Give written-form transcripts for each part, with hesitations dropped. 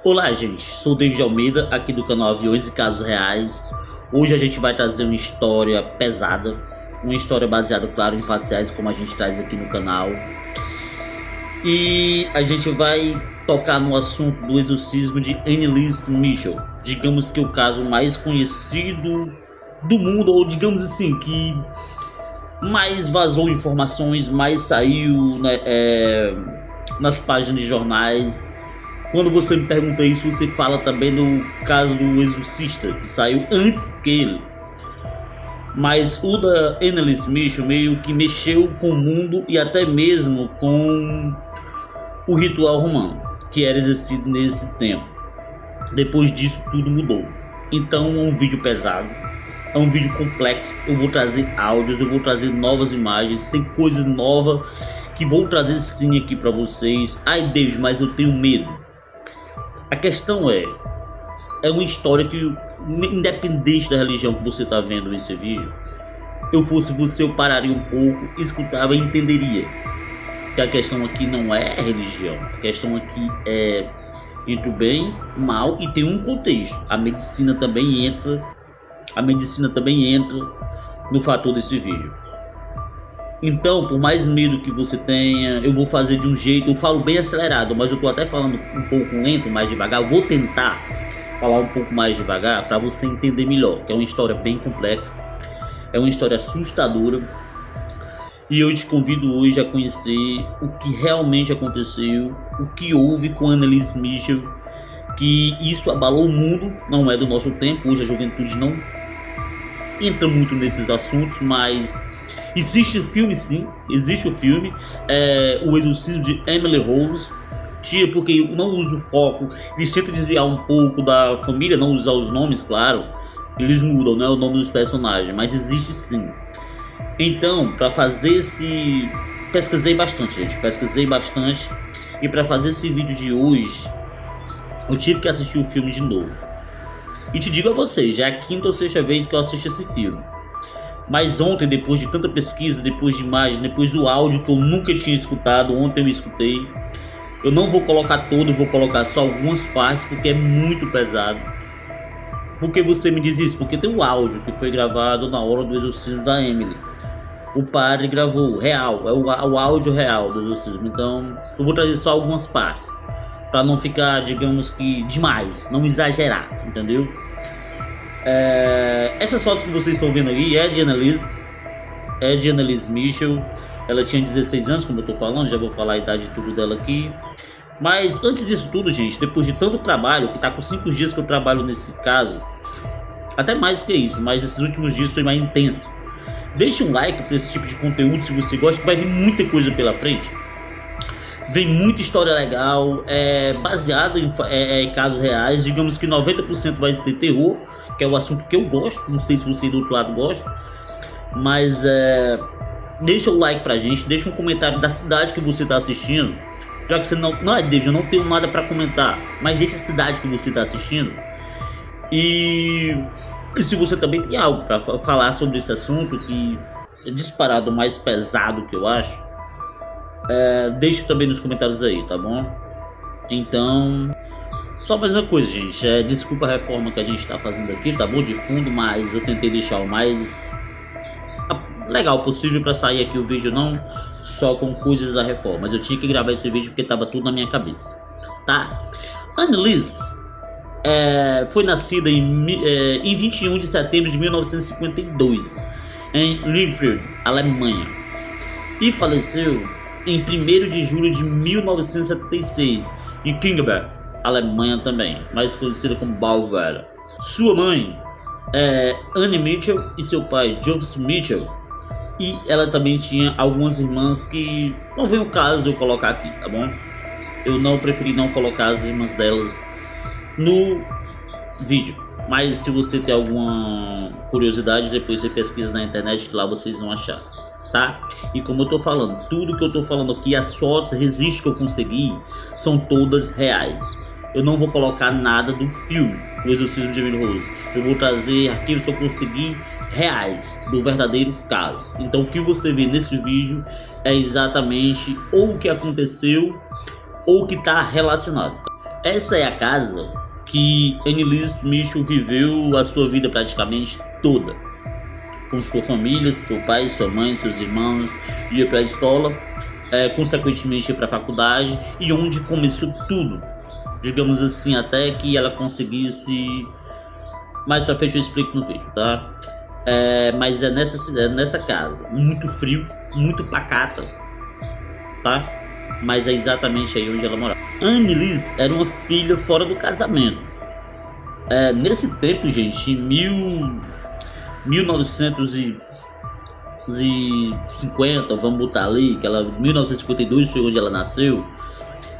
Olá gente, sou o David Almeida, aqui do canal Aviões e Casos Reais. Hoje a gente vai trazer uma história pesada, uma história baseada, claro, em fatos reais, como a gente traz aqui no canal. E a gente vai tocar no assunto do exorcismo de Anneliese Michel. Digamos que o caso mais conhecido do mundo, ou digamos assim, que mais vazou informações, mais saiu, né, nas páginas de jornais. Quando você me pergunta isso, você fala também do caso do Exorcista, que saiu antes que ele. Mas o da Anneliese Michel meio que mexeu com o mundo e até mesmo com o ritual romano, que era exercido nesse tempo. Depois disso, tudo mudou. Então é um vídeo pesado, é um vídeo complexo. Eu vou trazer áudios, eu vou trazer novas imagens, tem coisas novas que vou trazer sim aqui para vocês. Ai Deus, mas eu tenho medo. A questão é uma história que, independente da religião que você está vendo nesse vídeo, eu fosse você, eu pararia um pouco, escutava e entenderia que a questão aqui não é religião, a questão aqui é entre o bem e o mal, e tem um contexto. A medicina também entra no fator desse vídeo. Então, por mais medo que você tenha, eu vou fazer de um jeito, eu falo bem acelerado, mas eu tô até falando um pouco lento, mais devagar. Eu vou tentar falar um pouco mais devagar para você entender melhor, que é uma história bem complexa, é uma história assustadora. E eu te convido hoje a conhecer o que realmente aconteceu, o que houve com Anneliese Michel, que isso abalou o mundo, não é do nosso tempo. Hoje a juventude não entra muito nesses assuntos, mas existe o filme, sim, existe o filme, o exorcismo de Emily Rose, porque eu não uso o foco, eles tentam desviar um pouco da família, não usar os nomes, claro, eles mudam, né, o nome dos personagens, mas existe sim. Então, para fazer pesquisei bastante, gente, e para fazer esse vídeo de hoje, eu tive que assistir o filme de novo. E te digo a vocês, já é a quinta ou sexta vez que eu assisto esse filme. Mas ontem, depois de tanta pesquisa, depois de imagem, depois do áudio que eu nunca tinha escutado, ontem eu escutei. Eu não vou colocar todo, vou colocar só algumas partes, porque é muito pesado. Por que você me diz isso? Porque tem o áudio que foi gravado na hora do exorcismo da Emily. O padre gravou, real, é o áudio real do exorcismo. Então, eu vou trazer só algumas partes, para não ficar, digamos que, demais, não exagerar, entendeu? Essas fotos que vocês estão vendo aí é de Anneliese Michel. Ela tinha 16 anos, como eu tô falando, já vou falar a idade de tudo dela aqui. Mas antes disso tudo, gente, depois de tanto trabalho, que tá com 5 dias que eu trabalho nesse caso, até mais que isso, mas esses últimos dias foi mais intenso. Deixe um like para esse tipo de conteúdo se você gosta, que vai vir muita coisa pela frente. Vem muita história legal, baseada em casos reais. Digamos que 90% vai ser terror, que é o assunto que eu gosto. Não sei se você do outro lado gosta, mas deixa o like pra gente, deixa um comentário da cidade que você tá assistindo. Já que você não é David, eu não tenho nada para comentar, mas deixa a cidade que você tá assistindo. E se você também tem algo para falar sobre esse assunto, que é disparado mais pesado que eu acho, deixe também nos comentários aí, tá bom? Então, só mais uma coisa, gente, desculpa a reforma que a gente tá fazendo aqui, tá bom, de fundo, mas eu tentei deixar o mais legal possível para sair aqui o vídeo, não só com coisas da reforma, mas eu tinha que gravar esse vídeo porque tava tudo na minha cabeça, tá? Anneliese foi nascida em 21 de setembro de 1952 em Lichtenfeld, Alemanha, e faleceu em 1º de julho de 1976 em Kingeberg, Alemanha também, mais conhecida como Baviera. Sua mãe é Anne Michel e seu pai Joseph Michel, e ela também tinha algumas irmãs que não vem o caso eu colocar aqui, tá bom? Eu não preferi não colocar as irmãs delas no vídeo, mas se você tem alguma curiosidade, depois você pesquisa na internet, que lá vocês vão achar, tá? E como eu tô falando, tudo que eu tô falando aqui, as fotos, registros que eu consegui, são todas reais. Eu não vou colocar nada do filme, do exorcismo de Emily Rose. Eu vou trazer arquivos que eu consegui reais, do verdadeiro caso. Então o que você vê nesse vídeo é exatamente ou o que aconteceu ou o que está relacionado. Essa é a casa que Anneliese Michel viveu a sua vida praticamente toda, com sua família, seu pai, sua mãe, seus irmãos, ia para a escola, consequentemente ia para a faculdade, e onde começou tudo, digamos assim, até que ela conseguisse. Mais pra frente eu explico no vídeo, tá? Mas é nessa casa, muito frio, muito pacata, tá? Mas é exatamente aí onde ela morava. Anneliese era uma filha fora do casamento. Nesse tempo, gente, em 1950, vamos botar ali, que ela, 1952 foi onde ela nasceu,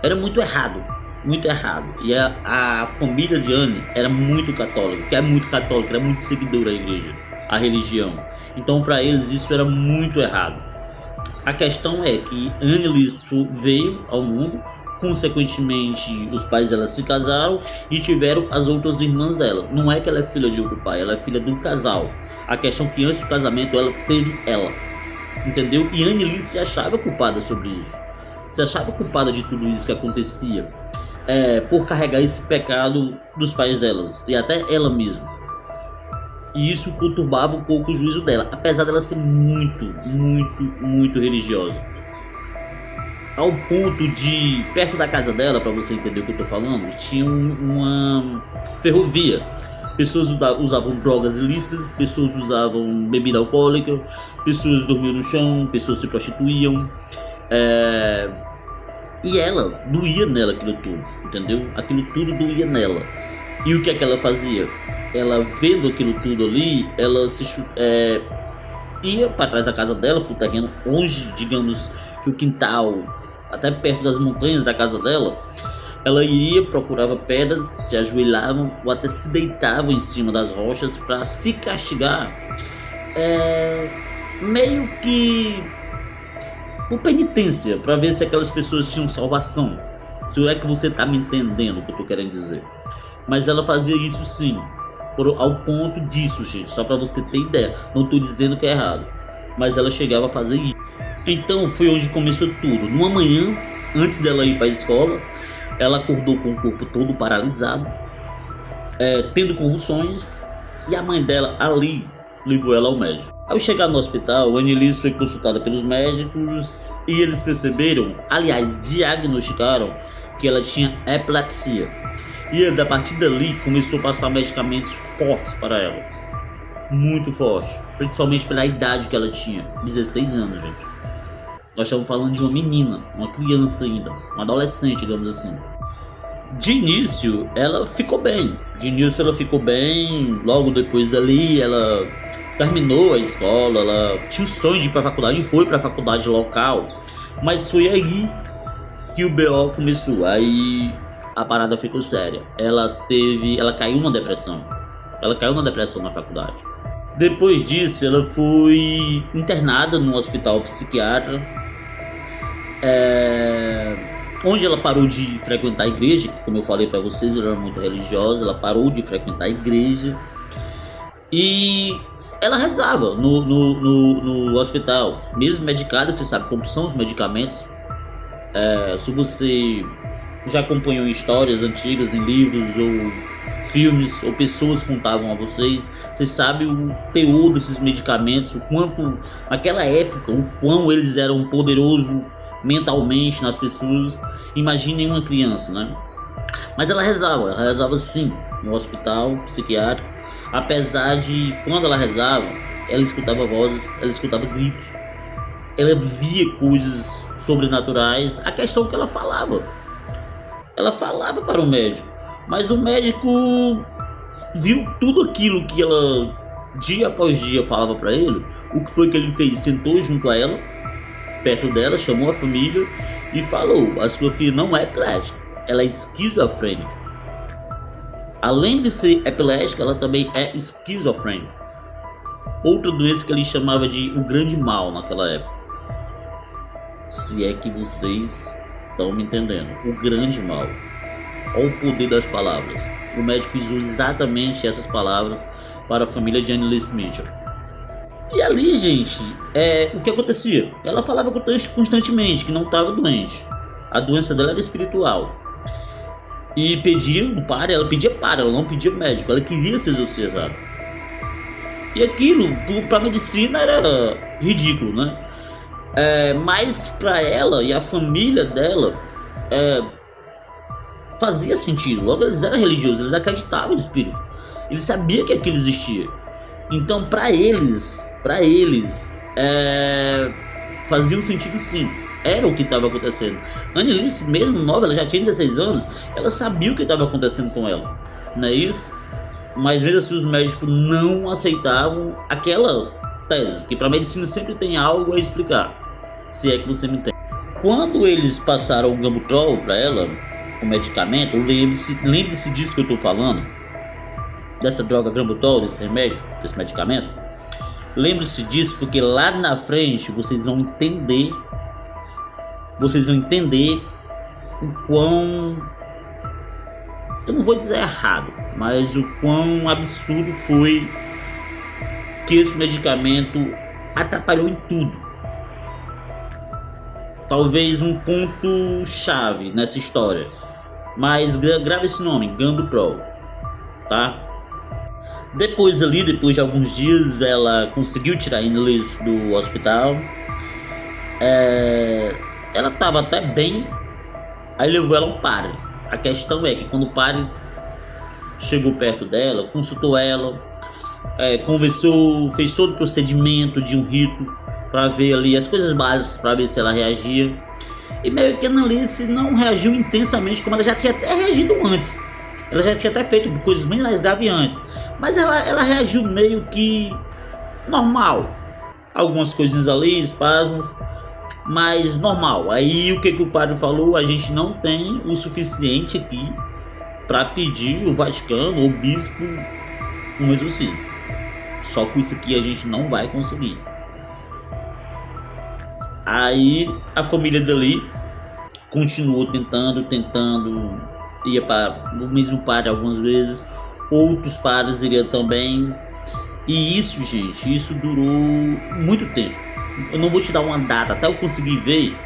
era muito errado. Muito errado. E a família de Anne era muito católica, que é muito católica, era muito seguidora da igreja, a religião. Então para eles isso era muito errado. A questão é que Anneliese veio ao mundo, consequentemente os pais dela se casaram e tiveram as outras irmãs dela. Não é que ela é filha de outro pai, ela é filha do casal. A questão é que antes do casamento ela teve ela, entendeu? E Anneliese se achava culpada sobre isso. Se achava culpada de tudo isso que acontecia. Por carregar esse pecado dos pais delas e até ela mesma. E isso conturbava um pouco o juízo dela, apesar dela ser muito, muito, muito religiosa. Ao ponto de, perto da casa dela, para você entender o que eu tô falando, tinha uma ferrovia. Pessoas usavam drogas ilícitas, pessoas usavam bebida alcoólica, pessoas dormiam no chão, pessoas se prostituíam. E ela, doía nela aquilo tudo, entendeu? Aquilo tudo doía nela. E o que é que ela fazia? Ela vendo aquilo tudo ali, ela ia para trás da casa dela, pro terreno, onde, digamos, que o quintal, até perto das montanhas da casa dela, ela iria, procurava pedras, se ajoelhavam ou até se deitavam em cima das rochas para se castigar, meio que por penitência, para ver se aquelas pessoas tinham salvação. Se é que você tá me entendendo o que eu tô querendo dizer. Mas ela fazia isso sim, ao ponto disso, gente, só para você ter ideia. Não tô dizendo que é errado, mas ela chegava a fazer isso. Então foi onde começou tudo. Numa manhã, antes dela ir para a escola, ela acordou com o corpo todo paralisado, tendo convulsões, e a mãe dela ali levou ela ao médico. Ao chegar no hospital, Anneliese foi consultada pelos médicos e eles perceberam, aliás, diagnosticaram que ela tinha epilepsia. E a partir dali começou a passar medicamentos fortes para ela, muito fortes, principalmente pela idade que ela tinha, 16 anos, gente. Nós estamos falando de uma menina, uma criança ainda, uma adolescente, digamos assim. De início, ela ficou bem. Logo depois dali, ela terminou a escola, ela tinha o sonho de ir para a faculdade e foi para a faculdade local. Mas foi aí que o BO começou. Aí a parada ficou séria. Ela caiu na depressão. Ela caiu na depressão na faculdade. Depois disso, ela foi internada no hospital psiquiatra, onde ela parou de frequentar a igreja. Como eu falei para vocês, ela era muito religiosa. Ela parou de frequentar a igreja e ela rezava no hospital, mesmo medicada. Você sabe como são os medicamentos. Se você já acompanhou histórias antigas em livros ou filmes, ou pessoas contavam a vocês, vocês sabem o teor desses medicamentos, o quanto naquela época, o quão eles eram poderosos mentalmente nas pessoas. Imaginem uma criança, né? Mas ela rezava sim no hospital psiquiátrico, apesar de quando ela rezava, ela escutava vozes, ela escutava gritos, ela via coisas sobrenaturais. A questão é que ela falava para o médico, mas o médico viu tudo aquilo que ela dia após dia falava para ele. O que foi que ele fez? Sentou junto a ela, perto dela, chamou a família e falou: a sua filha não é epilética, ela é esquizofrênica. Além de ser epilética, ela também é esquizofrênica, outra doença que ele chamava de o grande mal naquela época. Se é que vocês estão me entendendo, o grande mal. Olha o poder das palavras. O médico usou exatamente essas palavras para a família de Anneliese Michel. E ali, gente, o que acontecia? Ela falava constantemente que não estava doente. A doença dela era espiritual. e pedia um padre, ela pedia padre, ela não pedia médico, ela queria ser exorcizada. E aquilo, pra medicina, era ridículo, né? Mas pra ela e a família dela, fazia sentido. Logo, eles eram religiosos, eles acreditavam no espírito. Eles sabiam que aquilo existia. Então, pra eles, fazia um sentido sim. Era o que estava acontecendo. Annelise, mesmo nova, ela já tinha 16 anos, ela sabia o que estava acontecendo com ela. Não é isso? Mas veja se os médicos não aceitavam aquela tese, que para a medicina sempre tem algo a explicar, se é que você me entende. Quando eles passaram o Gambutrol para ela, o medicamento, lembre-se disso que eu estou falando, dessa droga Gambutrol, desse remédio, desse medicamento. Lembre-se disso porque lá na frente vocês vão entender o quão, eu não vou dizer errado, mas o quão absurdo foi que esse medicamento atrapalhou em tudo. Talvez um ponto chave nessa história, mas grava esse nome, Gambutrol, tá? Depois de alguns dias, ela conseguiu tirar a Annelise do hospital. Ela estava até bem, aí levou ela ao padre. A questão é que quando o padre chegou perto dela, consultou ela, conversou, fez todo o procedimento de um rito para ver ali as coisas básicas, para ver se ela reagia. E meio que a Annelise não reagiu intensamente como ela já tinha até reagido antes. Ela já tinha até feito coisas bem mais graves antes. Mas ela reagiu meio que normal. Algumas coisinhas ali, espasmos, mas normal. Aí o que o padre falou? A gente não tem o suficiente aqui para pedir o Vaticano ou o bispo um exorcismo. Só com isso aqui a gente não vai conseguir. Aí a família dali continuou tentando, ia para o mesmo padre algumas vezes, outros padres iriam também. E isso, gente, isso durou muito tempo. Eu não vou te dar uma data, até eu conseguir ver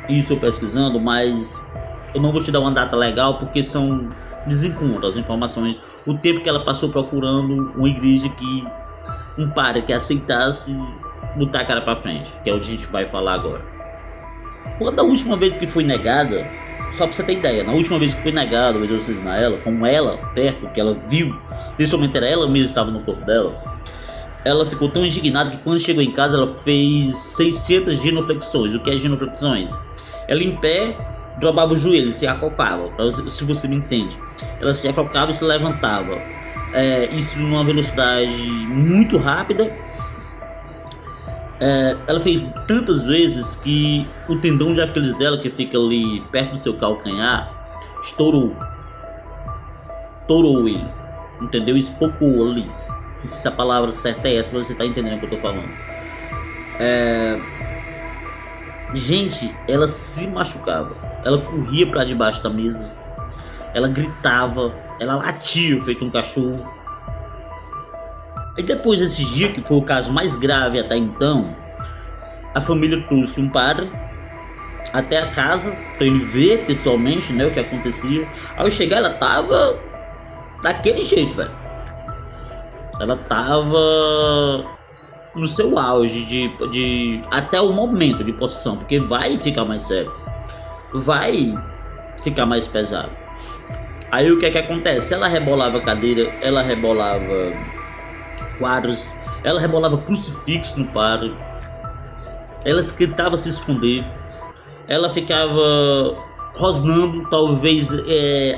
isso eu pesquisando, mas eu não vou te dar uma data legal porque são desencontros as informações. O tempo que ela passou procurando uma igreja um padre que aceitasse botar a cara pra frente, que é o que a gente vai falar agora. Quando a última vez que foi negada, só pra você ter ideia, na última vez que foi negado o exorcismo a ela, com ela perto, que ela viu, nesse momento era ela mesma que estava no corpo dela, ela ficou tão indignada que quando chegou em casa ela fez 600 genuflexões. O que é genuflexões? Ela em pé, dobrava o joelho, se acocava, se você me entende. Ela se acocava e se levantava. Isso numa velocidade muito rápida. Ela fez tantas vezes que o tendão de Aquiles dela, que fica ali perto do seu calcanhar, estourou ele, entendeu? Espocou ali. Não sei se a palavra certa é essa, mas você tá entendendo o que eu tô falando. Gente, ela se machucava, ela corria pra debaixo da mesa, ela gritava, ela latia feito um cachorro. E depois desse dia, que foi o caso mais grave até então, a família trouxe um padre até a casa para ele ver pessoalmente, né, o que acontecia. Ao chegar, ela tava daquele jeito, velho. Ela tava no seu auge de até o momento de possessão, porque vai ficar mais sério, vai ficar mais pesado. Aí o que é que acontece? Ela rebolava cadeira, ela rebolava quadros, ela rebolava crucifixo no padre, ela tentava se esconder, ela ficava rosnando, talvez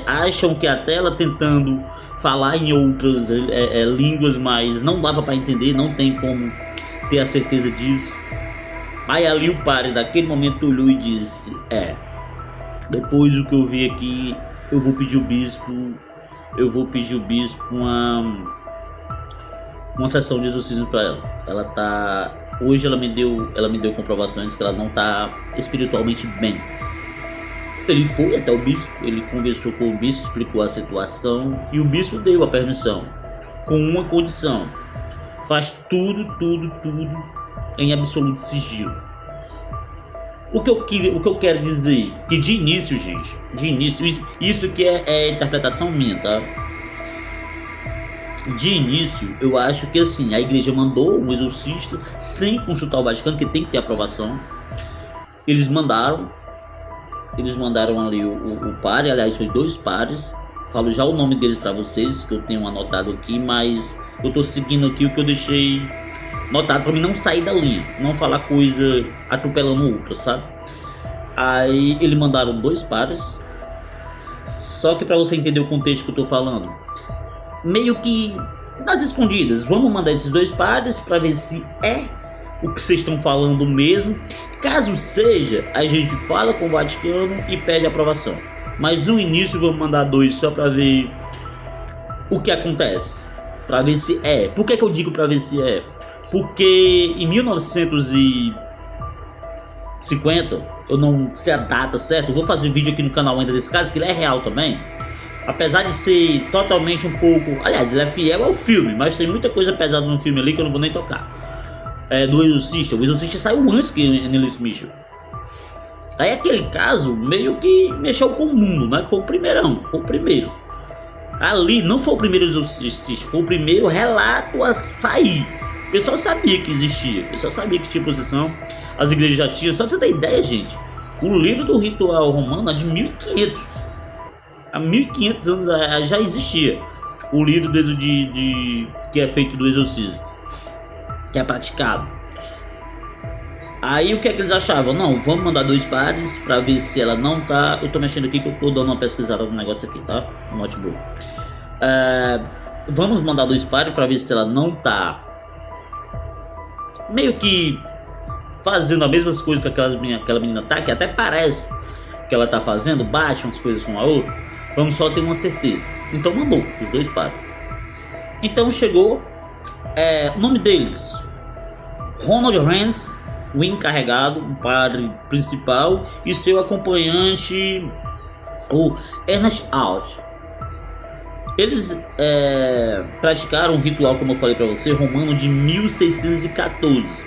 acham que até ela tentando falar em outras línguas, mas não dava para entender, não tem como ter a certeza disso. Aí ali o padre naquele momento olhou e disse: depois do que eu vi aqui, eu vou pedir o bispo uma sessão de exorcismo para ela. Hoje ela me deu comprovações que ela não tá espiritualmente bem. Ele foi até o bispo, ele conversou com o bispo, explicou a situação e o bispo deu a permissão, com uma condição: faz tudo em absoluto sigilo. O que eu quero dizer, que de início, gente, de início, isso que é interpretação minha, tá? De início, eu acho que assim, a igreja mandou um exorcista sem consultar o Vaticano, que tem que ter aprovação. Eles mandaram ali o padre, aliás, foi 2 padres. Falo já o nome deles pra vocês, que eu tenho anotado aqui, mas eu tô seguindo aqui o que eu deixei notado pra mim não sair da linha, não falar coisa atropelando outra, sabe? Aí eles mandaram 2 padres, só que pra você entender o contexto que eu tô falando, meio que nas escondidas, vamos mandar esses 2 padres pra ver se é o que vocês estão falando mesmo. Caso seja, a gente fala com o Vaticano e pede aprovação. Mas no início vamos mandar 2 só pra ver o que acontece, pra ver se é. Por que eu digo pra ver se é? Porque em 1950, eu não sei a data certa, eu vou fazer vídeo aqui no canal ainda desse caso, que ele é real também. Apesar de ser totalmente um pouco... Aliás, ele é fiel ao filme, mas tem muita coisa pesada no filme ali que eu não vou nem tocar. Do Exorcista. O Exorcista saiu antes que Anneliese Michel. Aí aquele caso meio que mexeu com o mundo, né? Que foi o primeirão, foi o primeiro. Ali não foi o primeiro Exorcista, foi o primeiro relato a sair. O pessoal sabia que existia, o pessoal sabia que tinha possessão. As igrejas já tinham, só pra você ter ideia, gente. O livro do ritual romano é de 1500. Há 1500 anos já existia o livro que é feito do exorcismo, que é praticado. Aí o que é que eles achavam? Não, vamos mandar 2 padres pra ver se ela não tá... Eu tô mexendo aqui que eu tô dando uma pesquisada no negócio aqui, tá? No notebook. Vamos mandar 2 padres pra ver se ela não tá meio que fazendo as mesmas coisas que aquela menina tá, que até parece que ela tá fazendo, bate umas coisas com a outra. Vamos só ter uma certeza. Então mandou os 2 padres. Então chegou o nome deles: Ronald Renz, o encarregado, o padre principal, e seu acompanhante, o Ernest Alt. Eles praticaram um ritual, como eu falei para você, romano de 1614.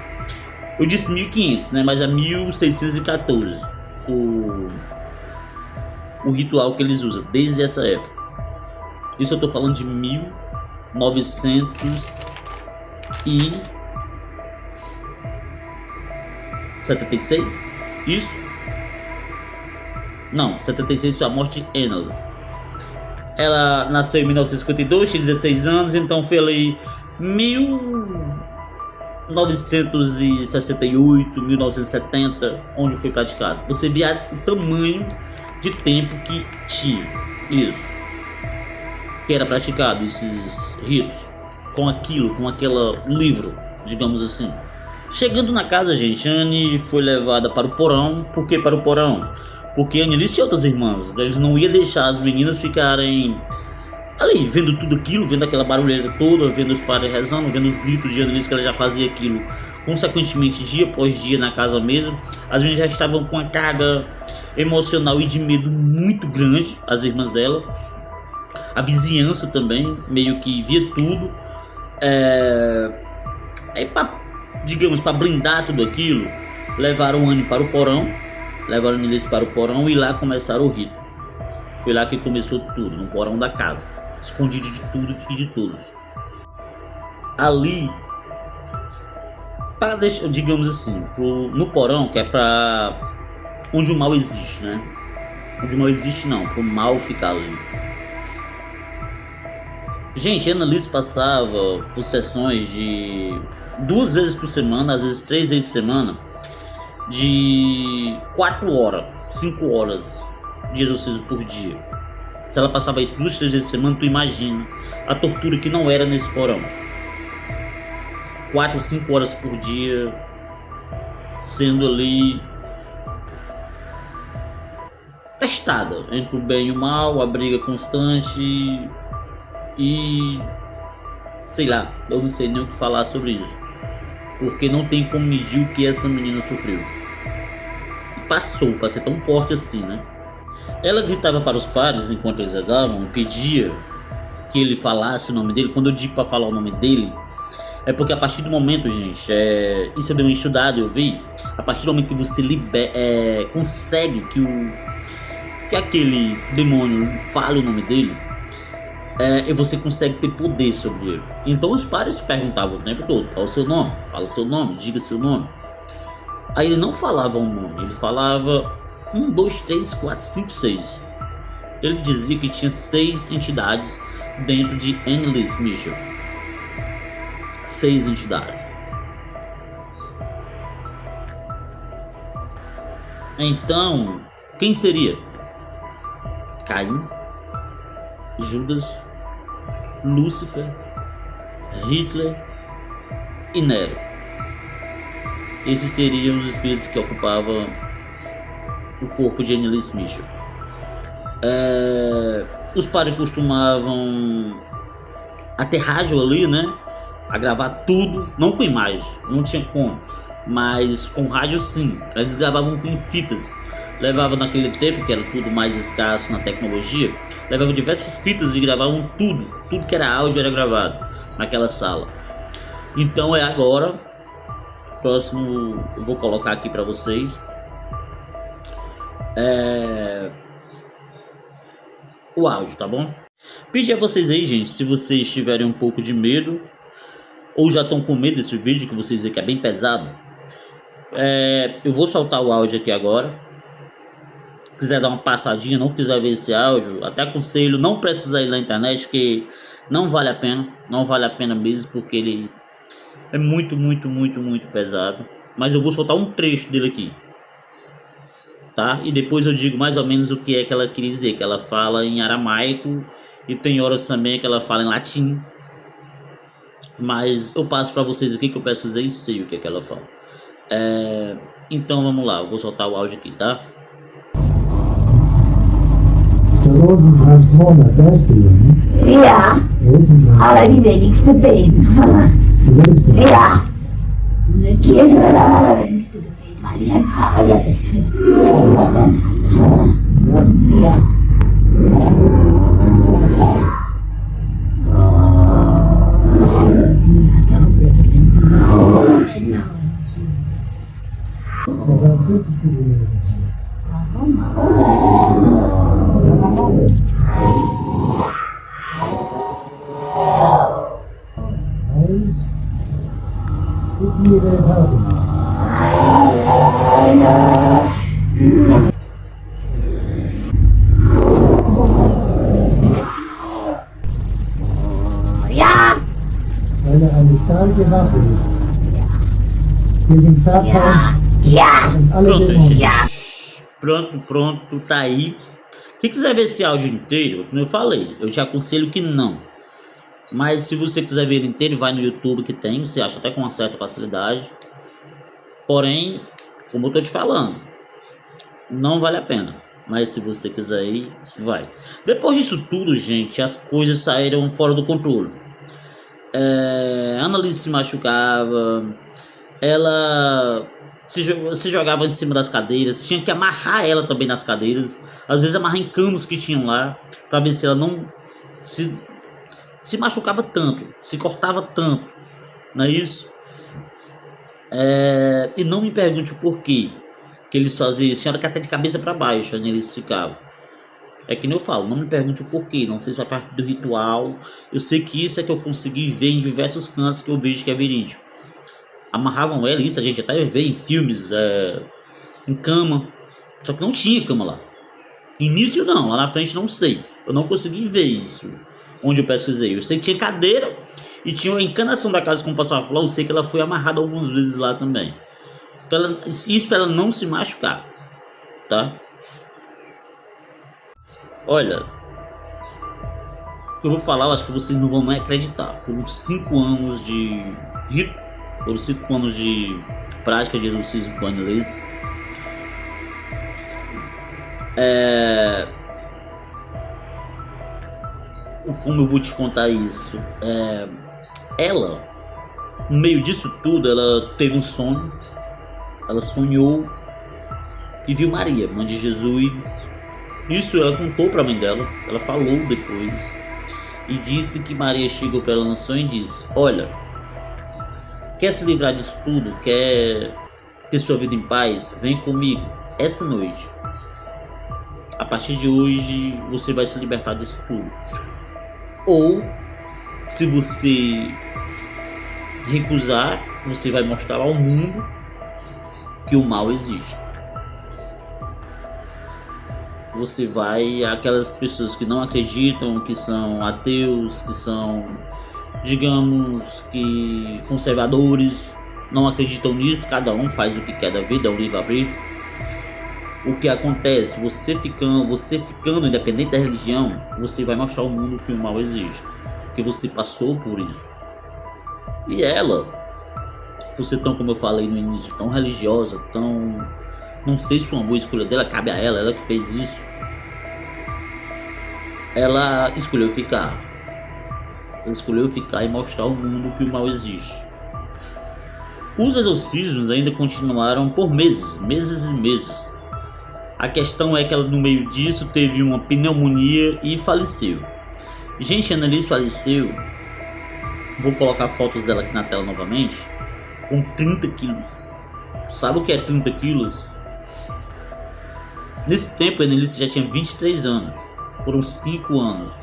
Eu disse 1500, né? Mas é 1614 o ritual que eles usam desde essa época. Isso eu tô falando de 1976. Isso? Não, 76 foi a morte de Anneliese. Ela nasceu em 1952, tinha 16 anos, então foi ali 1968, 1970, onde foi praticado. Você vê o tamanho de tempo que tinha isso, que era praticado esses ritos, com aquele livro, digamos assim. Chegando na casa, gente, Anne foi levada para o porão. Por que para o porão? Porque Anneliese e outras irmãs, eles não iam deixar as meninas ficarem ali, vendo tudo aquilo, vendo aquela barulheira toda, vendo os padres rezando, vendo os gritos de Anneliese, que ela já fazia aquilo consequentemente dia após dia na casa mesmo. As meninas já estavam com uma carga emocional e de medo muito grande, as irmãs dela. A vizinhança também meio que via tudo. Aí digamos, para blindar tudo aquilo, levaram Anne para o porão, levaram Anneliese para o porão e lá começaram o rito. Foi lá que começou tudo, no porão da casa, escondido de tudo e de todos. Ali, para deixar, digamos assim, no porão, que é para onde o mal existe, né? Onde o mal existe não, para o mal ficar ali. Gente, Anneliese passava por sessões de 2 vezes por semana, às vezes 3 vezes por semana, de 4 horas, 5 horas de exorcismo por dia. Se ela passava isso 2, 3 vezes por semana, tu imagina a tortura que não era nesse porão. 4, 5 horas por dia, sendo ali testada entre o bem e o mal, a briga constante e sei lá, eu não sei nem o que falar sobre isso, porque não tem como medir o que essa menina sofreu. Passou para ser tão forte assim, né? Ela gritava para os padres enquanto eles rezavam, pedia que ele falasse o nome dele. Quando eu digo para falar o nome dele, É porque a partir do momento, gente, isso eu dei uma estudada, eu vi, a partir do momento que você consegue que aquele demônio fale o nome dele, e você consegue ter poder sobre ele. Então os padres perguntavam o tempo todo: qual é o seu nome? Fala seu nome, diga seu nome. Aí ele não falava um nome, ele falava 1, 2, 3, 4, 5, 6. Ele dizia que tinha 6 entidades dentro de Anneliese Michel. 6 entidades. Então, quem seria? Caim, Judas, Lúcifer, Hitler e Nero. Esses seriam os espíritos que ocupavam o corpo de Anneliese Michel. Os padres costumavam a ter rádio ali, né? A gravar tudo, não com imagem, não tinha como, mas com rádio sim. Eles gravavam em fitas. Levavam naquele tempo, que era tudo mais escasso na tecnologia, levavam diversas fitas e gravavam tudo que era áudio era gravado naquela sala. Então agora, próximo eu vou colocar aqui para vocês. O áudio, tá bom? Pedir a vocês aí, gente, se vocês tiverem um pouco de medo ou já estão com medo desse vídeo, que vocês veem que é bem pesado, eu vou soltar o áudio aqui agora. Se quiser dar uma passadinha, não quiser ver esse áudio, até aconselho, não precisa ir na internet, que não vale a pena, não vale a pena mesmo, porque ele é muito pesado. Mas eu vou soltar um trecho dele aqui, tá? E depois eu digo mais ou menos o que é que ela queria dizer, que ela fala em aramaico e tem horas também que ela fala em latim. Mas eu passo para vocês aqui que eu pesquisei e sei o que é que ela fala. Então vamos lá, eu vou soltar o áudio aqui, tá? Ja, alle die wenigste beten. Ja, eine Kirche oder allerwenigste gebeten, weil die ein Feuer ist für. Ja. Ja! Weil er eine starke Waffe ist. Gegen Satan und alle Pronto, Dämonen. gente. Pronto, tá aí. Quem quiser ver esse áudio inteiro, como eu falei, eu te aconselho que não. Mas se você quiser ver ele inteiro, vai no YouTube que tem, você acha até com uma certa facilidade. Porém, como eu tô te falando, não vale a pena. Mas se você quiser ir, vai. Depois disso tudo, gente, as coisas saíram fora do controle. A Anneliese se machucava, ela se jogava em cima das cadeiras, tinha que amarrar ela também nas cadeiras, às vezes amarrar em canos que tinham lá, para ver se ela não se machucava tanto, se cortava tanto, não é isso? E não me pergunte o porquê que eles faziam isso, tinha que até de cabeça para baixo, onde eles ficavam. É que nem eu falo, não me pergunte o porquê, não sei se vai parte do ritual, eu sei que isso é que eu consegui ver em diversos cantos que eu vejo que é verídico. Amarravam ela, isso a gente até vê em filmes, em cama, só que não tinha cama lá. Início não, lá na frente não sei, eu não consegui ver isso onde eu pesquisei. Eu sei que tinha cadeira e tinha a encanação da casa como passava por lá, eu sei que ela foi amarrada algumas vezes lá também. Então isso para ela não se machucar, tá? Olha, o que eu vou falar, eu acho que vocês não vão acreditar. Foram 5 anos de rito, foram 5 anos de prática de exorcismo com a Anneliese. Como eu vou te contar isso? Ela, no meio disso tudo, ela teve um sonho. Ela sonhou e viu Maria, mãe de Jesus. Isso ela contou para a mãe dela. Ela falou depois e disse que Maria chegou para ela no sonho e disse: olha, Quer se livrar disso tudo? Quer ter sua vida em paz? Vem comigo essa noite. A partir de hoje você vai se libertar disso tudo. Ou, se você recusar, você vai mostrar ao mundo que o mal existe. Você vai, aquelas pessoas que não acreditam, que são ateus, que são, digamos, que conservadores, não acreditam nisso, cada um faz o que quer da vida, é o livre-arbítrio. O que acontece? Você ficando independente da religião, você vai mostrar ao mundo que o mal existe, que você passou por isso. E ela, por ser tão, como eu falei no início, tão religiosa, tão... Não sei se foi uma boa escolha dela, cabe a ela, ela que fez isso. Ela escolheu ficar. Ela escolheu ficar e mostrar ao mundo que o mal existe. Os exorcismos ainda continuaram por meses, meses e meses. A questão é que ela, no meio disso, teve uma pneumonia e faleceu. Gente, a Annelise faleceu. Vou colocar fotos dela aqui na tela novamente. Com 30 quilos. Sabe o que é 30 quilos? Nesse tempo, a Annelise já tinha 23 anos. Foram 5 anos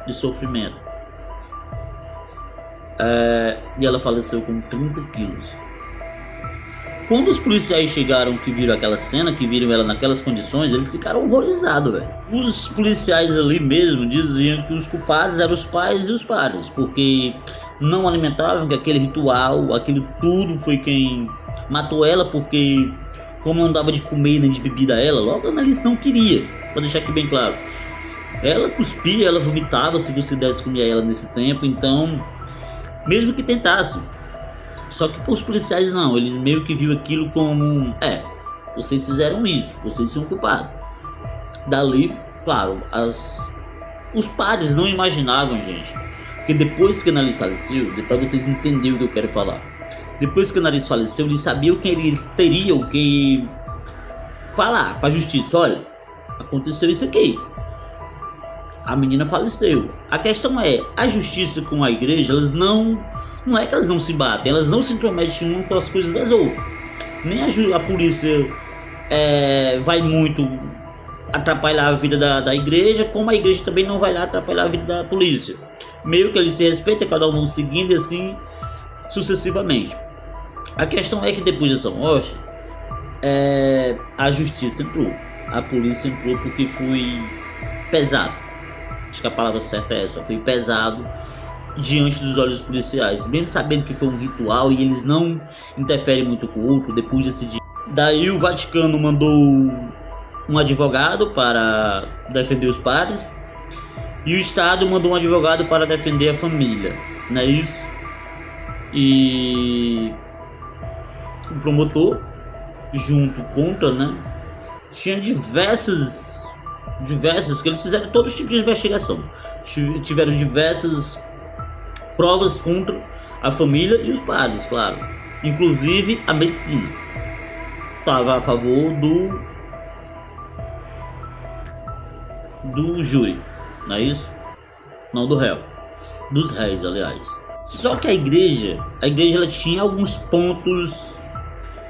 de sofrimento. E ela faleceu com 30 quilos. Quando os policiais chegaram, que viram aquela cena, que viram ela naquelas condições, eles ficaram horrorizados, velho. Os policiais ali mesmo diziam que os culpados eram os pais e os padres, porque não alimentavam, que aquele ritual, aquilo tudo foi quem matou ela, porque como não dava de comer nem de bebida a ela, logo a Annelise não queria, pra deixar aqui bem claro. Ela cuspia, ela vomitava se você desse comer a ela nesse tempo, então, mesmo que tentasse. Só que para os policiais não, eles meio que viram aquilo como, vocês fizeram isso, vocês são culpados. Dali, claro, os padres não imaginavam, gente, que depois que a Annelise faleceu, para vocês entenderem o que eu quero falar, depois que a Annelise faleceu, eles sabiam que eles teriam que falar para a justiça, olha, aconteceu isso aqui, a menina faleceu. A questão é, a justiça com a igreja, elas não é que elas não se batem, elas não se intrometem uma com as coisas das outras. Nem a polícia vai muito atrapalhar a vida da igreja, como a igreja também não vai lá atrapalhar a vida da polícia. Meio que eles se respeitam, cada um seguindo e assim sucessivamente. A questão é que depois dessa morte, a justiça entrou, a polícia entrou porque foi pesado. Acho que a palavra certa é essa, foi pesado diante dos olhos dos policiais, mesmo sabendo que foi um ritual e eles não interferem muito com o outro depois desse dia. Daí o Vaticano mandou um advogado para defender os padres e o Estado mandou um advogado para defender a família, não é isso? E o promotor, junto contra, né? Tinha diversas que eles fizeram todo tipo de investigação, tiveram diversas provas contra a família e os padres, claro. Inclusive a medicina estava a favor do júri, não é isso? Não do réu, dos réis, aliás. Só que a igreja ela tinha alguns pontos,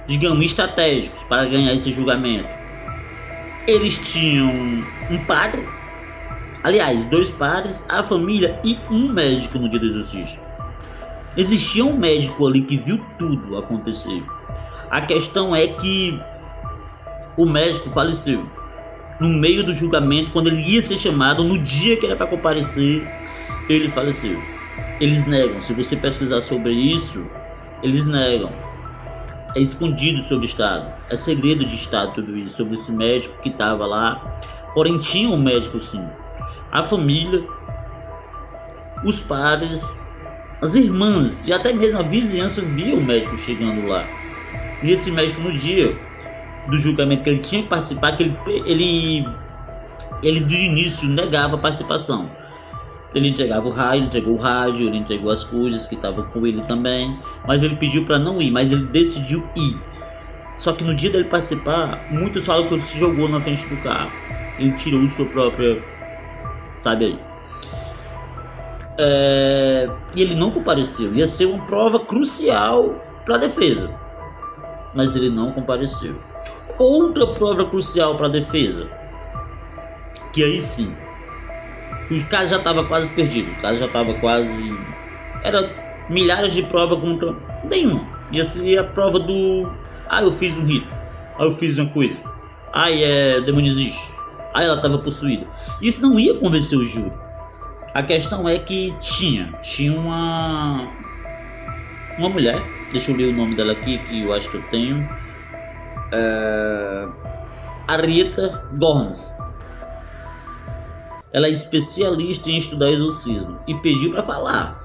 digamos, estratégicos para ganhar esse julgamento. Eles tinham um padre, aliás, 2 padres, a família e um médico no dia do exorcismo. Existia um médico ali que viu tudo acontecer. A questão é que o médico faleceu no meio do julgamento, quando ele ia ser chamado, no dia que era para comparecer, ele faleceu. Eles negam, se você pesquisar sobre isso, eles negam. É escondido sobre o Estado, é segredo de Estado tudo isso, sobre esse médico que estava lá. Porém tinha um médico sim. A família, os padres, as irmãs e até mesmo a vizinhança via o médico chegando lá. E esse médico, no dia do julgamento que ele tinha que participar, que ele do início negava a participação. Ele entregava o rádio, entregou o rádio, ele entregou as coisas que estavam com ele também, mas ele pediu para não ir, mas ele decidiu ir. Só que no dia dele participar, muitos falam que ele se jogou na frente do carro. Ele tirou sua própria, sabe aí. E ele não compareceu. Ia ser uma prova crucial para a defesa, mas ele não compareceu. Outra prova crucial para a defesa, que aí sim, que o caso já estava quase perdido. O caso já estava quase... Era milhares de provas contra nenhuma. Ia ser a prova do... eu fiz um rito. Eu fiz uma coisa. Demônio existe. Ela estava possuída. Isso não ia convencer o júri. A questão é que tinha uma mulher, deixa eu ler o nome dela aqui, que eu acho que eu tenho, a Rita Gornes. Ela é especialista em estudar exorcismo e pediu para falar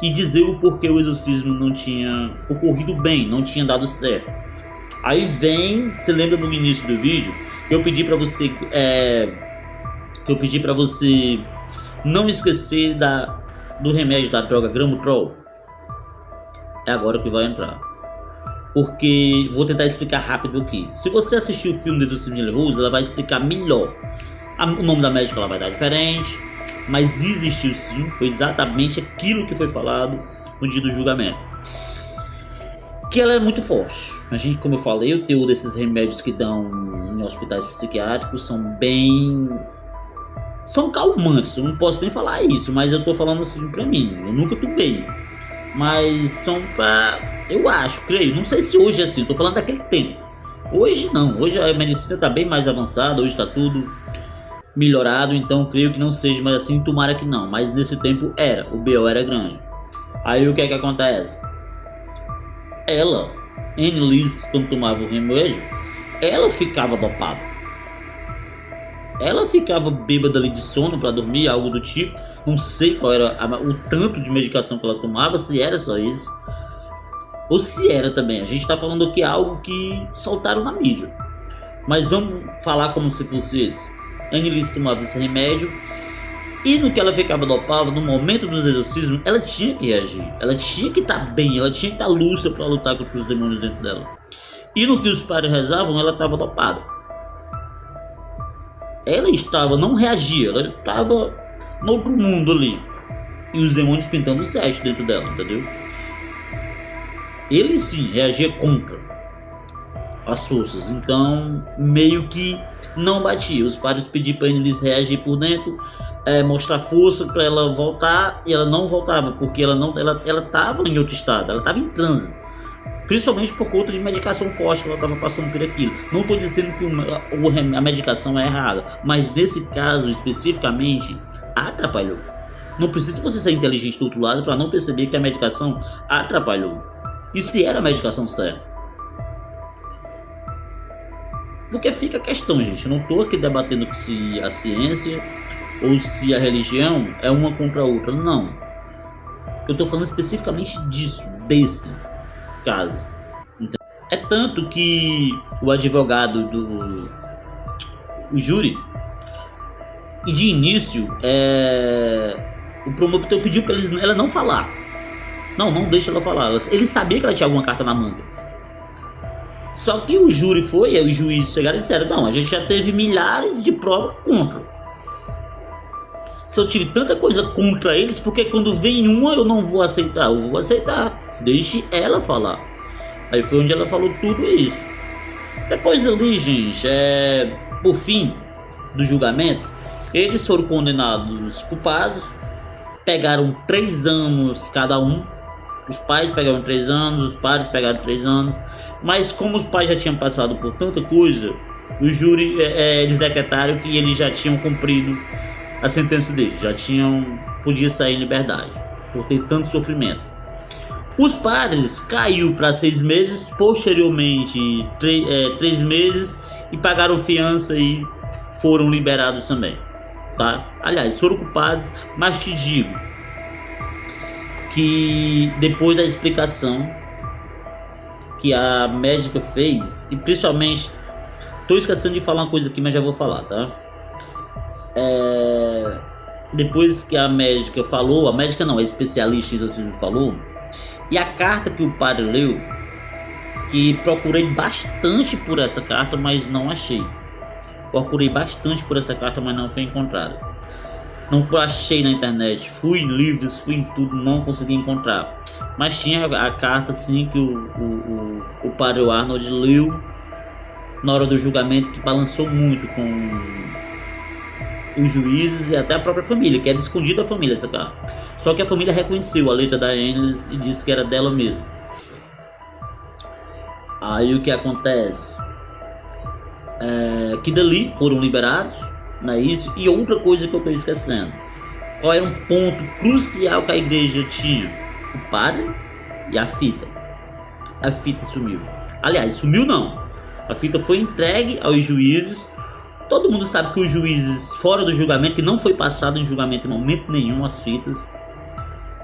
e dizer o porquê o exorcismo não tinha ocorrido bem, não tinha dado certo. Aí vem, você lembra no início do vídeo, eu pedi para você não esquecer do remédio da droga Gramotrol. É agora que vai entrar. Porque vou tentar explicar rápido aqui. Se você assistir o filme do Exorcismo de Emily Rose, ela vai explicar melhor. O nome da médica ela vai dar diferente, mas existiu sim. Foi exatamente aquilo que foi falado no dia do julgamento. Que ela é muito forte. A gente, como eu falei, o teor desses remédios que dão em hospitais psiquiátricos são calmantes. Eu não posso nem falar isso, mas eu tô falando assim pra mim. Eu nunca tomei. Mas são pra... Eu acho, creio. Não sei se hoje é assim. Eu tô falando daquele tempo. Hoje não. Hoje a medicina tá bem mais avançada. Hoje tá tudo melhorado. Então creio que não seja mais assim. Tomara que não. Mas nesse tempo era. O BO era grande. Aí o que é que acontece? Ela, Annelise, quando tomava o remédio, ela ficava dopada. Ela ficava bêbada ali de sono para dormir, algo do tipo. Não sei qual era o tanto de medicação que ela tomava, se era só isso ou se era também. A gente tá falando aqui algo que soltaram na mídia, mas vamos falar como se fosse esse. Annelise tomava esse remédio e no que ela ficava dopada, no momento dos exorcismos, ela tinha que reagir. Ela tinha que estar bem, ela tinha que estar lúcida para lutar contra os demônios dentro dela. E no que os padres rezavam, ela estava dopada. Ela estava, não reagia, ela estava no outro mundo ali. E os demônios pintando sete dentro dela, entendeu? Ele sim reagia contra as forças. Então, meio que não batia. Os padres pediam para eles reagir por dentro, mostrar força para ela voltar. E ela não voltava, porque ela estava em outro estado, ela estava em transe. Principalmente por conta de medicação forte que ela estava passando por aquilo. Não estou dizendo que a medicação é errada, mas nesse caso especificamente atrapalhou. Não precisa você ser inteligente do outro lado para não perceber que a medicação atrapalhou. E se era a medicação certa? Porque fica a questão, gente. Eu não estou aqui debatendo se a ciência ou se a religião é uma contra a outra. Não. Eu estou falando especificamente desse caso. É tanto que o advogado o júri, e de início o promotor pediu para ela não falar. Não deixa ela falar. Ele sabia que ela tinha alguma carta na manga. Só que o júri foi, aí os juízes chegaram e disseram: não, a gente já teve milhares de provas contra. Se eu tive tanta coisa contra eles, porque quando vem uma eu não vou aceitar? Eu vou aceitar. Deixe ela falar. Aí foi onde ela falou tudo isso. Depois ali, gente, por fim do julgamento, eles foram condenados culpados. Pegaram 3 anos cada um. Os pais pegaram 3 anos, os padres pegaram 3 anos. Mas como os pais já tinham passado por tanta coisa, o júri, eles decretaram que eles já tinham cumprido a sentença deles. Podia sair em liberdade por ter tanto sofrimento. Os padres caiu para 6 meses, posteriormente 3 meses, e pagaram fiança e foram liberados também, tá? Aliás, foram culpados, mas te digo que depois da explicação que a médica fez, e principalmente, tô esquecendo de falar uma coisa aqui, mas já vou falar, tá? Depois que a médica falou, a especialista em exorcismo falou, e a carta que o padre leu, que procurei bastante por essa carta, mas não achei. Procurei bastante por essa carta, mas não foi encontrada. Não achei na internet, fui em livros, fui em tudo, não consegui encontrar. Mas tinha a carta assim que o padre Arnold leu na hora do julgamento, que balançou muito com os juízes e até a própria família, que é escondida a família essa carta. Só que a família reconheceu a letra da Annelise e disse que era dela mesmo. Aí o que acontece é que dali foram liberados, não é isso? E outra coisa que eu estou esquecendo, qual era um ponto crucial que a igreja tinha? O padre e a fita. A fita sumiu. Aliás, sumiu não. A fita foi entregue aos juízes. Todo mundo sabe que os juízes, fora do julgamento, que não foi passado em julgamento em momento nenhum as fitas,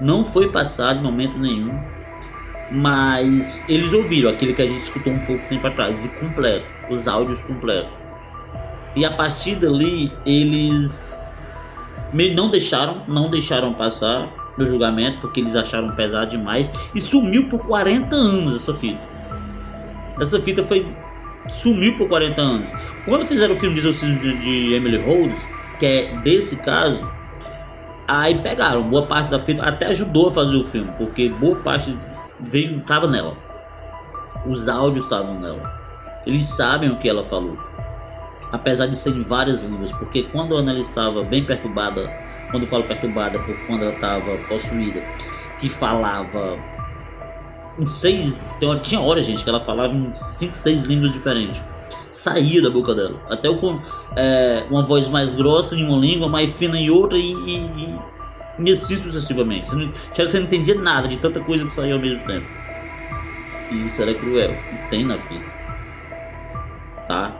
não foi passado em momento nenhum, mas eles ouviram aquele que a gente escutou um pouco tempo atrás, e completo, os áudios completos. E a partir dali eles não deixaram passar no julgamento, porque eles acharam pesado demais, e sumiu por 40 anos essa fita. Essa fita sumiu por 40 anos. Quando fizeram o filme de exorcismo de Emily Rhodes, que é desse caso, aí pegaram boa parte da fita, até ajudou a fazer o filme, porque boa parte estava nela. Os áudios estavam nela. Eles sabem o que ela falou, apesar de ser em várias línguas, porque quando ela estava bem perturbada, quando eu falo perturbada, porque quando ela estava possuída, que falava em 6, tinha horas, gente, que ela falava em 5, 6 línguas diferentes, saía da boca dela, até uma voz mais grossa em uma língua, mais fina em outra, e assim sucessivamente. Você não entendia nada de tanta coisa que saía ao mesmo tempo. E isso era cruel, e tem na fita, tá?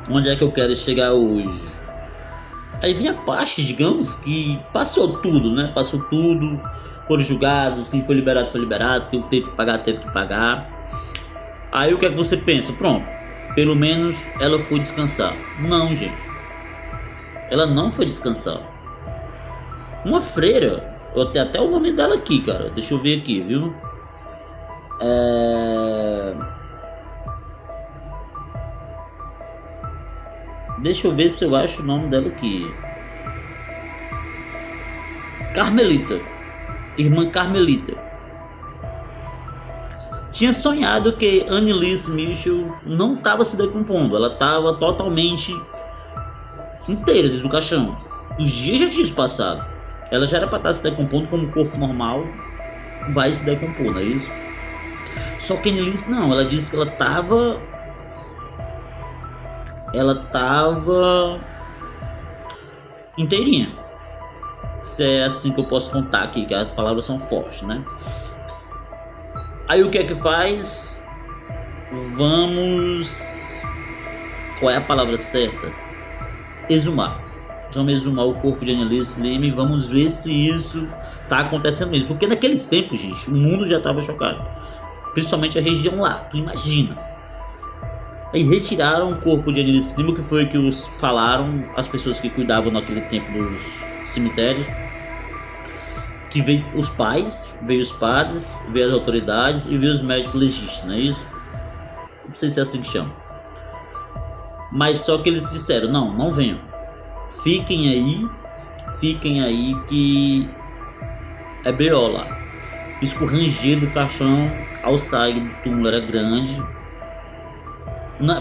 Onde é que eu quero chegar hoje? Aí vem a parte, digamos, que passou tudo, né? Passou tudo, foram julgados, quem foi liberado, quem teve que pagar. Aí o que é que você pensa? Pronto, pelo menos ela foi descansar. Não, gente, ela não foi descansar. Uma freira, eu tenho até o nome dela aqui, cara, deixa eu ver aqui, viu? Deixa eu ver se eu acho o nome dela aqui. Carmelita, irmã Carmelita, tinha sonhado que Annelise Michel não estava se decompondo, ela estava totalmente inteira dentro do caixão. Os dias já tinham passado, ela já era para estar se decompondo como um corpo normal vai se decompor, não é isso? Só que Annelise não, ela disse que ela estava inteirinha. Se é assim que eu posso contar aqui, que as palavras são fortes, né? Aí o que é que faz? Qual é a palavra certa? Exumar. Vamos exumar o corpo de Annelise Leme e vamos ver se isso tá acontecendo mesmo. Porque naquele tempo, gente, o mundo já estava chocado. Principalmente a região lá, tu imagina. Aí retiraram o corpo de Annelise Leme, que foi o que falaram as pessoas que cuidavam naquele tempo dos cemitérios, que veio os pais, veio os padres, veio as autoridades e veio os médicos legistas, não é isso? Não sei se é assim que chama. Mas só que eles disseram, não venham. Fiquem aí que é B.O. lá. Escorranger do caixão ao sair do túmulo era grande,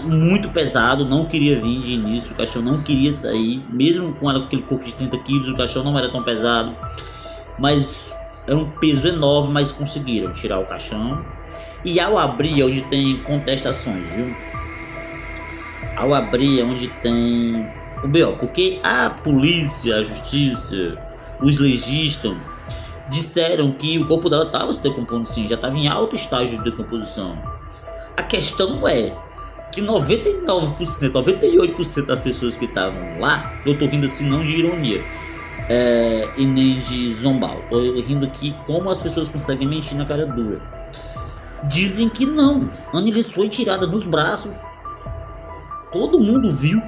muito pesado, não queria vir de início, o caixão não queria sair, mesmo com aquele corpo de 30 quilos, o caixão não era tão pesado, mas era um peso enorme, mas conseguiram tirar o caixão. E ao abrir, onde tem contestações, viu? Ao abrir, onde tem o B.O., porque a polícia, a justiça, os legistas disseram que o corpo dela estava se decompondo sim, já estava em alto estágio de decomposição. A questão é que 99%, 98% das pessoas que estavam lá, eu tô rindo assim não de ironia e nem de zombar, tô rindo aqui como as pessoas conseguem mentir na cara dura, dizem que não, Annelise foi tirada dos braços, todo mundo viu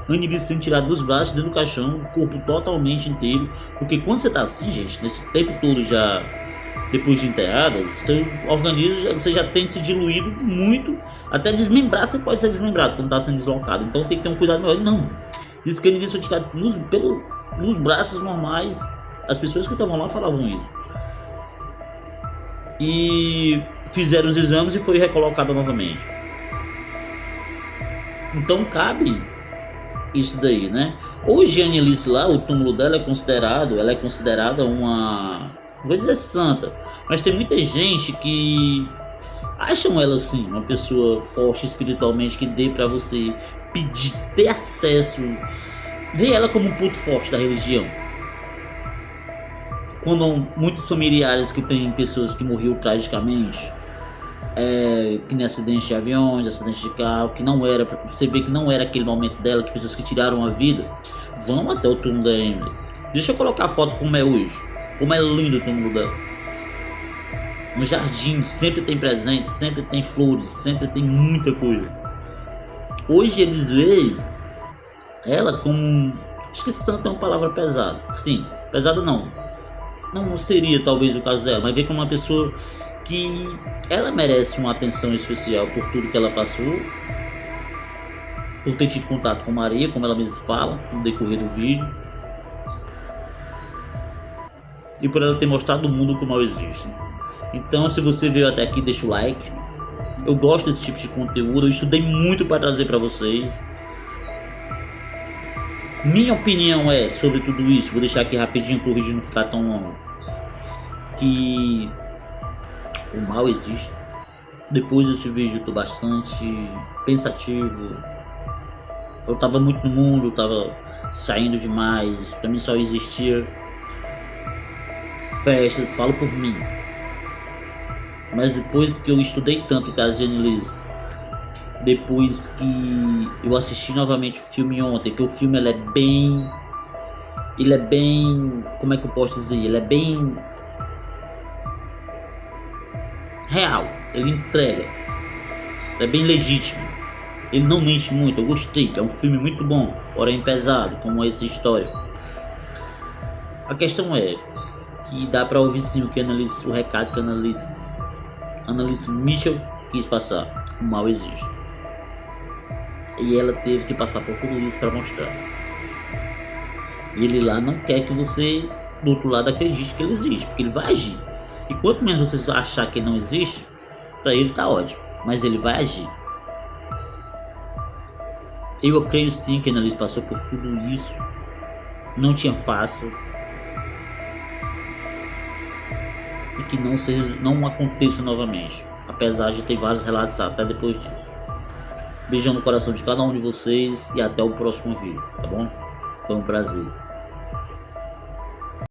Annelise sendo tirada dos braços dentro do caixão, o corpo totalmente inteiro, porque quando você tá assim, gente, nesse tempo todo já depois de enterrada, seu organismo você já tem se diluído muito, até desmembrar você pode ser desmembrado quando está sendo deslocado, então tem que ter um cuidado maior. Não, diz que Annelise foi tirado nos braços normais, as pessoas que estavam lá falavam isso. E fizeram os exames e foi recolocada novamente. Então cabe isso daí, né? Hoje a Annelise lá, o túmulo dela ela é considerada uma, vou dizer santa, mas tem muita gente que acham ela assim, uma pessoa forte espiritualmente que dê pra você pedir, ter acesso, vê ela como um ponto forte da religião. Quando muitos familiares que têm pessoas que morreram tragicamente, que nem acidente de aviões, acidente de carro, que não era, você vê que não era aquele momento dela, que pessoas que tiraram a vida, vão até o túmulo da Emily. Deixa eu colocar a foto como é hoje, como é lindo o túmulo dela. No jardim sempre tem presente, sempre tem flores, sempre tem muita coisa. Hoje eles veem ela como, acho que santa é uma palavra pesada, sim, pesada não seria talvez o caso dela, mas vê como uma pessoa que ela merece uma atenção especial por tudo que ela passou, por ter tido contato com Maria, como ela mesma fala no decorrer do vídeo, e por ela ter mostrado o mundo como existe. Então, se você veio até aqui, deixa o like. Eu gosto desse tipo de conteúdo, eu estudei muito para trazer para vocês. Minha opinião é sobre tudo isso, vou deixar aqui rapidinho para o vídeo não ficar tão longo, que o mal existe. Depois desse vídeo eu tô bastante pensativo. Eu tava muito no mundo, eu tava saindo demais, pra mim só existia festas, falo por mim. Mas depois que eu estudei tanto o caso de Annelise, depois que eu assisti novamente o filme ontem, que o filme ele é bem, como é que eu posso dizer, ele é bem real, ele entrega, é bem legítimo, ele não mente muito, eu gostei, é um filme muito bom, porém pesado, como essa história. A questão é que dá pra ouvir sim o recado que a Annelise Mitchell quis passar, o mal existe. E ela teve que passar por tudo isso para mostrar. E ele lá não quer que você, do outro lado, acredite que ele existe, porque ele vai agir. E quanto menos você achar que ele não existe, para ele tá ótimo, mas ele vai agir. Eu creio sim que a Annelise passou por tudo isso, não tinha fácil, e que não aconteça novamente, apesar de ter vários relatos até depois disso. Beijão no coração de cada um de vocês e até o próximo vídeo, tá bom? Foi um prazer.